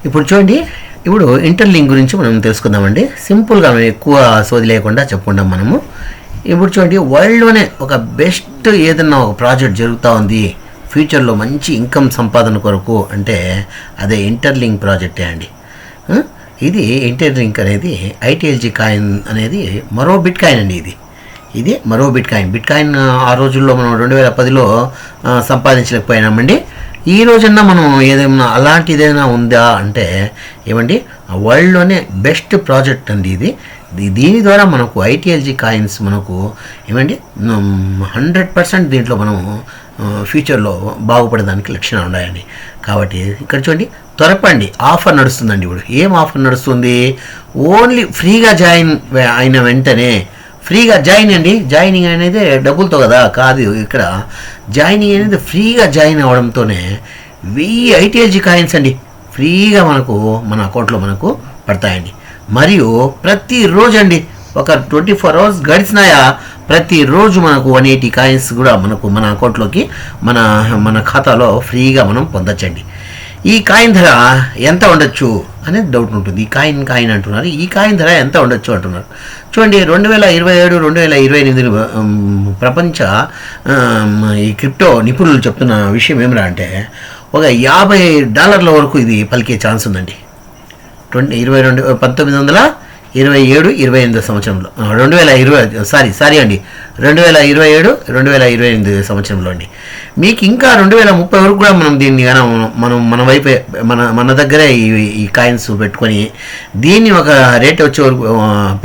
ఇప్పుడు చూడండి, ఇప్పుడు ఇంటర్లింక్ గురించి మనం తెలుసుకుందామండి. సింపుల్గా మనం ఎక్కువ సోది లేకుండా చెప్పుకుంటాం మనము. ఇప్పుడు చూడండి, వరల్డ్లోనే ఒక బెస్ట్ ఏదన్నా ఒక ప్రాజెక్ట్ జరుగుతూ ఉంది ఫ్యూచర్లో మంచి ఇన్కమ్ సంపాదన కొరకు అంటే అదే ఇంటర్లింక్ ప్రాజెక్టే అండి. ఇది ఇంటర్లింక్ అనేది ఐటీఎల్జీ కాయిన్ అనేది మరో బిట్ కాయిన్ అండి. ఇది మరో బిట్ కాయిన్ ఆ రోజుల్లో మనం 2010లో సంపాదించలేకపోయినామండి. ఈ రోజున మనం ఏదైనా అలాంటిది ఏదైనా ఉందా అంటే ఏమండి, వరల్డ్లోనే బెస్ట్ ప్రాజెక్ట్ అండి ఇది. దీని ద్వారా మనకు ఐటీఎల్జీ కాయిన్స్ మనకు ఏమండి 100% దీంట్లో మనం ఫ్యూచర్లో బాగుపడేదానికి లక్షణాలు ఉన్నాయండి. కాబట్టి ఇక్కడ చూడండి, త్వరపండి, ఆఫర్ నడుస్తుందండి. ఇప్పుడు ఏం ఆఫర్ నడుస్తుంది? ఓన్లీ ఫ్రీగా జాయిన్ అయిన వెంటనే ఫ్రీగా జాయిన్ అండి. జాయినింగ్ అనేది డబ్బులతో కదా కాదు, ఇక్కడ జాయినింగ్ అనేది ఫ్రీగా జాయిన్ అవ్వడంతోనే 1000 ఐటీఎల్జీ కాయిన్స్ అండి ఫ్రీగా మనకు మన అకౌంట్లో మనకు పడతాయండి. మరియు ప్రతిరోజు అండి ఒక 24 అవర్స్ గడిచినాయా ప్రతిరోజు మనకు 180 కాయిన్స్ కూడా మనకు మన అకౌంట్లోకి మన ఖాతాలో ఫ్రీగా మనం పొందొచ్చండి. ఈ కాయిన్ ధర ఎంత ఉండొచ్చు అనేది డౌట్ ఉంటుంది. ఈ కాయిన్ అంటున్నారు, ఈ కాయిన్ ధర ఎంత ఉండొచ్చు అంటున్నారు. చూడండి, 2027, 2028 ప్రపంచ ఈ క్రిప్టో నిపుణులు చెప్తున్న విషయం ఏమిరా అంటే ఒక $50 వరకు ఇది పలికే ఛాన్స్ ఉందండి. 1927-28 సంవత్సరంలో 2027, 2028 సంవత్సరంలో అండి. మీకు ఇంకా 2030 వరకు కూడా మనం దీన్ని మన వైపే మన దగ్గరే ఈ కాయిన్స్ పెట్టుకొని దీన్ని ఒక రేట్ వచ్చే వరకు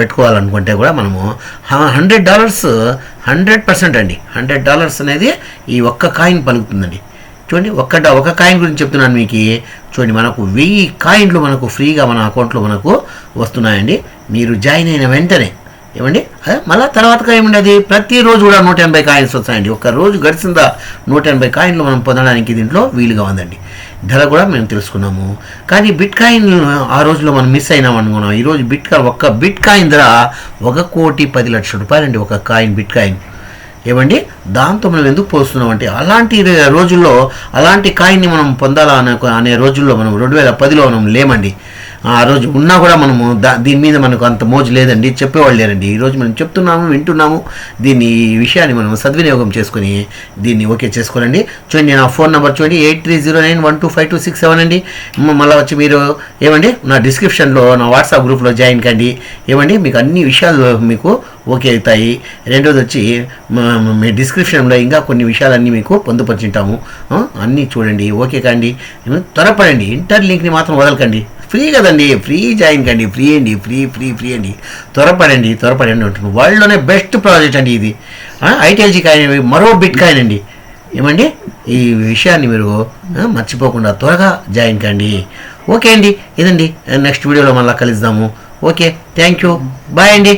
పెట్టుకోవాలనుకుంటే కూడా మనము $100 100% అండి. $100 అనేది ఈ ఒక్క కాయిన్ పలుకుతుందండి. చూడండి, ఒక కాయిన్ గురించి చెప్తున్నాను మీకు. చూడండి, మనకు 1000 కాయిన్లు మనకు ఫ్రీగా మన అకౌంట్లో మనకు వస్తున్నాయండి. మీరు జాయిన్ అయిన వెంటనే ఏమండి మళ్ళీ తర్వాత ఏమండి అది ప్రతిరోజు కూడా 180 కాయిన్స్ వస్తాయండి. ఒక రోజు గడిచిందా 180 కాయిన్లు మనం పొందడానికి దీంట్లో వీలుగా ఉందండి. ధర కూడా మేము తెలుసుకున్నాము. కానీ బిట్ కాయిన్ ఆ రోజులో మనం మిస్ అయినాం అనుకున్నాం. ఈరోజు ఒక్క బిట్ కాయిన్ ధర 1,10,00,000 అండి. ఒక కాయిన్ బిట్ కాయిన్ ఏమండి, దాంతో మనం ఎందుకు పోస్తున్నాం అంటే అలాంటి రోజుల్లో అలాంటి కాయిన్ని మనం పొందాలా అనే రోజుల్లో మనం 2010లో మనం లేమండి. ఆ రోజు ఉన్నా కూడా మనము దీని మీద మనకు అంత మోజు లేదండి, చెప్పేవాళ్ళు లేరండి. ఈరోజు మనం చెప్తున్నాము, వింటున్నాము. ఈ విషయాన్ని మనం సద్వినియోగం చేసుకొని దీన్ని ఓకే చేసుకోవాలండి. చూడండి, నా ఫోన్ నెంబర్ చూడండి 8309125267 అండి. మళ్ళీ వచ్చి మీరు ఏమండి నా డిస్క్రిప్షన్లో నా వాట్సాప్ గ్రూప్లో జాయిన్ కండి. ఏమండి మీకు అన్ని విషయాలు మీకు ఓకే అవుతాయి. రెండోది వచ్చి మీ డిస్క్రిప్షన్లో ఇంకా కొన్ని విషయాలన్నీ మీకు పొందుపరిచింటాము. అన్నీ చూడండి, ఓకే కండి. త్వరపడండి, ఇంటర్లింక్ని మాత్రం వదలకండి. ఫ్రీ కదండి, ఫ్రీ జాయిన్ కండి. ఫ్రీ అండి, ఫ్రీ అండి. త్వరపడండి అంటున్నాను. వరల్డ్లోనే బెస్ట్ ప్రాజెక్ట్ అండి ఇది. ఐటీఎల్జీ కాయిన్ మరో బిట్ కాయిన్ అండి. ఏమండి ఈ విషయాన్ని మీరు మర్చిపోకుండా త్వరగా జాయిన్ కండి. ఓకే అండి, ఇదండి. నెక్స్ట్ వీడియోలో మళ్ళీ కలుద్దాము. ఓకే, థ్యాంక్ యూ, బాయ్ అండి.